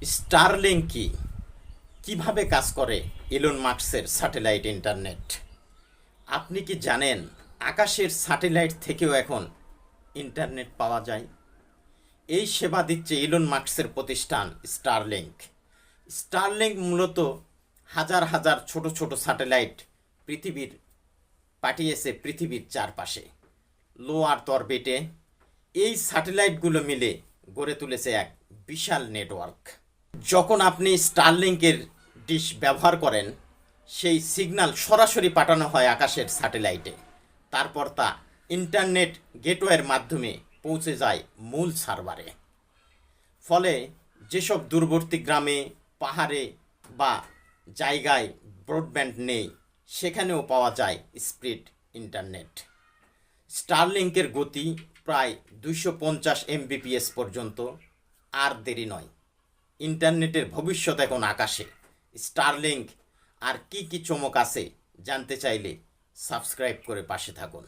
Starlink কি, কিভাবে কাজ করে ইলন মাস্কের স্যাটেলাইট ইন্টারনেট? আপনি কি জানেন আকাশের স্যাটেলাইট থেকেও এখন ইন্টারনেট পাওয়া যায়? এই সেবা দিচ্ছে ইলন মাস্কের প্রতিষ্ঠান স্টারলিংক। স্টারলিংক মূলত হাজার হাজার ছোট ছোট স্যাটেলাইট পৃথিবীর পাঠিয়েছে পৃথিবীর চারপাশে, লো আর্থ অরবিটে। এই স্যাটেলাইটগুলো মিলে গড়ে তুলেছে এক বিশাল নেটওয়ার্ক। যখন আপনি স্টারলিংকের ডিশ ব্যবহার করেন, সেই সিগন্যাল সরাসরি পাঠানো হয় আকাশের স্যাটেলাইটে। তারপর তা ইন্টারনেট গেটওয়ের মাধ্যমে পৌঁছে যায় মূল সার্ভারে। ফলে যেসব দূরবর্তী গ্রামে, পাহাড়ে বা জায়গায় ব্রডব্যান্ড নেই, সেখানেও পাওয়া যায় স্পিড ইন্টারনেট। স্টারলিংকের গতি প্রায় 250 এমবিপিএস পর্যন্ত। আর দেরি নয়, ইন্টারনেটের ভবিষ্যৎ এখন আকাশে। স্টারলিংক আর কি কি চমক আছে জানতে চাইলে সাবস্ক্রাইব করে পাশে থাকুন।